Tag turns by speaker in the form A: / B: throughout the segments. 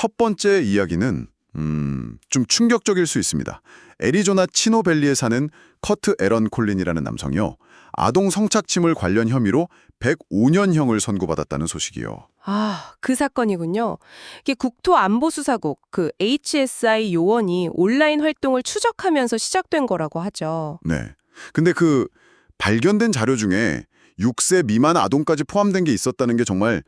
A: 첫 번째 이야기는 좀 충격적일 수 있습니다. 애리조나 치노밸리에 사는 커트 에런 콜린이라는 남성이요. 아동 성착취물 관련 혐의로 105년형을 선고받았다는 소식이요.
B: 아, 그 사건이군요. 이게 국토안보수사국, 그 HSI 요원이 온라인 활동을 추적하면서 시작된 거라고 하죠.
A: 네. 근데 그 발견된 자료 중에 6세 미만 아동까지 포함된 게 있었다는 게 정말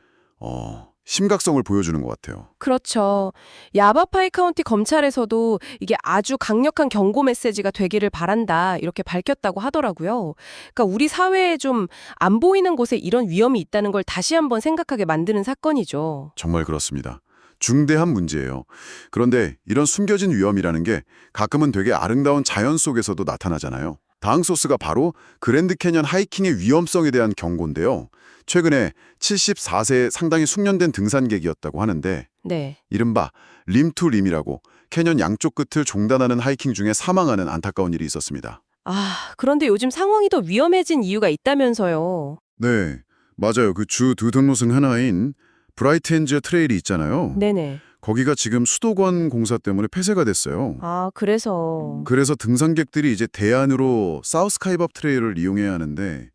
A: 심각성을 보여주는 것 같아요.
B: 그렇죠. 야바파이 카운티 검찰에서도 이게 아주 강력한 경고 메시지가 되기를 바란다 이렇게 밝혔다고 하더라고요. 그러니까 우리 사회에 좀 안 보이는 곳에 이런 위험이 있다는 걸 다시 한번 생각하게 만드는 사건이죠.
A: 정말 그렇습니다. 중대한 문제예요. 그런데 이런 숨겨진 위험이라는 게 가끔은 되게 아름다운 자연 속에서도 나타나잖아요. 다음 소스가 바로 그랜드 캐년 하이킹의 위험성에 대한 경고인데요. 최근에 74세 상당히 숙련된 등산객이었다고 하는데
B: 네.
A: 이른바 림투림이라고 캐년 양쪽 끝을 종단하는 하이킹 중에 사망하는 안타까운 일이 있었습니다.
B: 아, 그런데 요즘 상황이 더 위험해진 이유가 있다면서요.
A: 네, 맞아요. 그 주 두 등로승 하나인 브라이트엔즈 트레일이 있잖아요.
B: 네네.
A: 거기가 지금 수도권 공사 때문에 폐쇄가 됐어요.
B: 아, 그래서.
A: 그래서 등산객들이 이제 대안으로 사우스 카이밥 트레일을 이용해야 하는데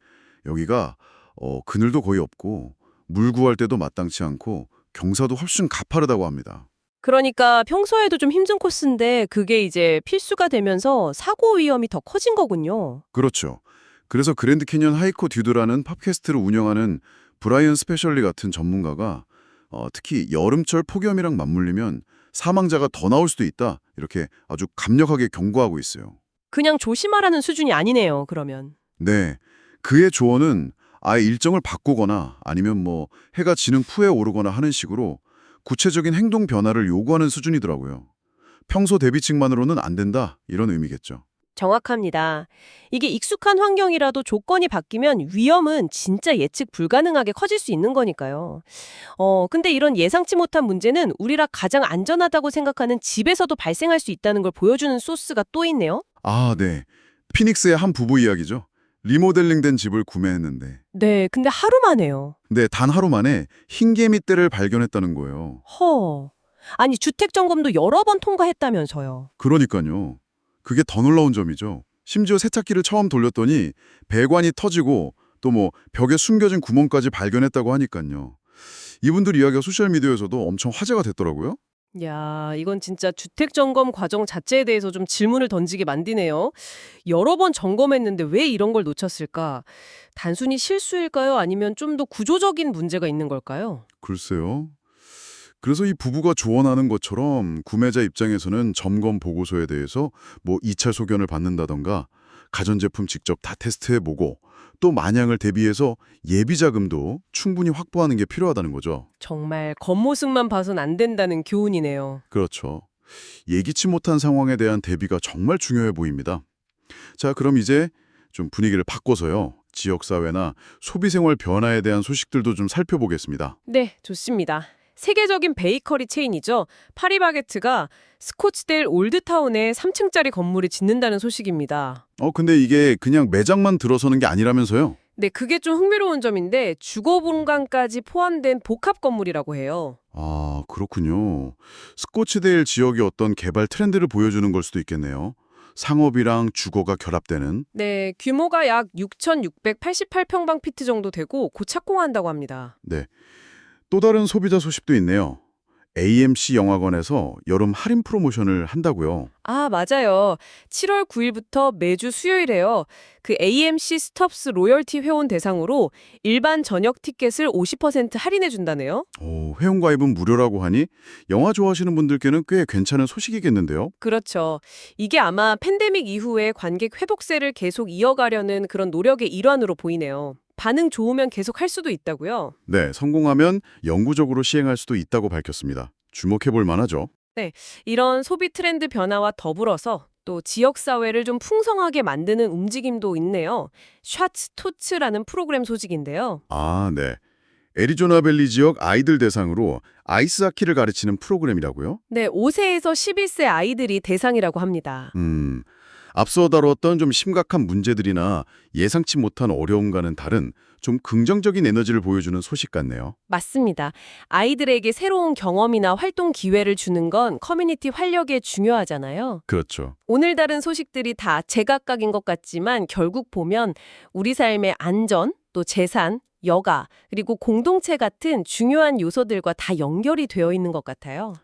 A: 여기가 그늘도 거의 없고 물 구할 때도 마땅치 않고 경사도 훨씬 가파르다고 합니다.
B: 그러니까 평소에도 좀 힘든 코스인데 그게 이제 필수가 되면서 사고 위험이 더 커진 거군요.
A: 그렇죠. 그래서 그랜드 캐년 하이코 듀드라는 팟캐스트를 운영하는 브라이언 스페셜리 같은 전문가가 특히 여름철 폭염이랑 맞물리면 사망자가 더 나올 수도 있다. 이렇게 아주 강력하게 경고하고 있어요.
B: 그냥 조심하라는 수준이 아니네요, 그러면.
A: 네. 그의 조언은 아예 일정을 바꾸거나 아니면 뭐 해가 지는 푸에 오르거나 하는 식으로 구체적인 행동 변화를 요구하는 수준이더라고요. 평소 대비책만으로는 안 된다. 이런 의미겠죠.
B: 정확합니다. 이게 익숙한 환경이라도 조건이 바뀌면 위험은 진짜 예측 불가능하게 커질 수 있는 거니까요. 근데 이런 예상치 못한 문제는 우리라 가장 안전하다고 생각하는 집에서도 발생할 수 있다는 걸 보여주는 소스가 또 있네요.
A: 아, 네. 피닉스의 한 부부 이야기죠. 리모델링된 집을 구매했는데
B: 네, 근데 하루만에요.
A: 네, 단 하루 만에 흰개미떼를 발견했다는 거예요.
B: 허. 아니, 주택 점검도 여러 번 통과했다면서요.
A: 그러니까요. 그게 더 놀라운 점이죠. 심지어 세탁기를 처음 돌렸더니 배관이 터지고 또 뭐 벽에 숨겨진 구멍까지 발견했다고 하니까요. 이분들 이야기가 소셜미디어에서도 엄청 화제가 됐더라고요.
B: 야, 이건 진짜 주택 점검 과정 자체에 대해서 좀 질문을 던지게 만드네요. 여러 번 점검했는데 왜 이런 걸 놓쳤을까? 단순히 실수일까요? 아니면 좀 더 구조적인 문제가 있는 걸까요?
A: 글쎄요. 그래서 이 부부가 조언하는 것처럼 구매자 입장에서는 점검 보고서에 대해서 뭐 2차 소견을 받는다던가 가전제품 직접 다 테스트해보고 또 마냥을 대비해서 예비 자금도 충분히 확보하는 게 필요하다는 거죠.
B: 정말 겉모습만 봐선 안 된다는 교훈이네요.
A: 그렇죠. 예기치 못한 상황에 대한 대비가 정말 중요해 보입니다. 자, 그럼 이제 좀 분위기를 바꿔서요. 지역사회나 소비생활 변화에 대한 소식들도 좀 살펴보겠습니다.
B: 네, 좋습니다. 세계적인 베이커리 체인이죠. 파리바게트가 스코츠데일 올드타운에 3층짜리 건물을 짓는다는 소식입니다.
A: 근데 이게 그냥 매장만 들어서는 게 아니라면서요?
B: 네, 그게 좀 흥미로운 점인데 주거 공간까지 포함된 복합 건물이라고 해요.
A: 아, 그렇군요. 스코치데일 지역의 어떤 개발 트렌드를 보여주는 걸 수도 있겠네요. 상업이랑 주거가 결합되는.
B: 네, 규모가 약 6,688평방피트 정도 되고 곧 착공한다고 합니다.
A: 네. 또 다른 소비자 소식도 있네요. AMC 영화관에서 여름 할인 프로모션을 한다고요.
B: 아, 맞아요. 7월 9일부터 매주 수요일에요. 그 AMC 스톱스 로열티 회원 대상으로 일반 저녁 티켓을 50% 할인해 준다네요.
A: 회원가입은 무료라고 하니 영화 좋아하시는 분들께는 꽤 괜찮은 소식이겠는데요.
B: 그렇죠. 이게 아마 팬데믹 이후에 관객 회복세를 계속 이어가려는 그런 노력의 일환으로 보이네요. 반응 좋으면 계속 할 수도 있다고요.
A: 네, 성공하면 영구적으로 시행할 수도 있다고 밝혔습니다. 주목해 볼 만하죠.
B: 이런 소비 트렌드 변화와 더불어서 또 지역사회를 좀 풍성하게 만드는 움직임도 있네요. 샤츠 토츠라는 프로그램 소식인데요.
A: 아, 네. 애리조나밸리 지역 아이들 대상으로 아이스하키를 가르치는 프로그램이라고요?
B: 네, 5세에서 11세 아이들이 대상이라고 합니다.
A: 앞서 다뤘던 좀 심각한 문제들이나 예상치 못한 어려움과는 다른 좀 긍정적인 에너지를 보여주는 소식 같네요.
B: 맞습니다. 아이들에게 새로운 경험이나 활동 기회를 주는 건 커뮤니티 활력에 중요하잖아요.
A: 그렇죠.
B: 오늘 다룬 소식들이 다 제각각인 것 같지만 결국 보면 우리 삶의 안전, 또 재산, 여가, 그리고 공동체 같은 중요한 요소들과 다 연결이 되어 있는 것 같아요.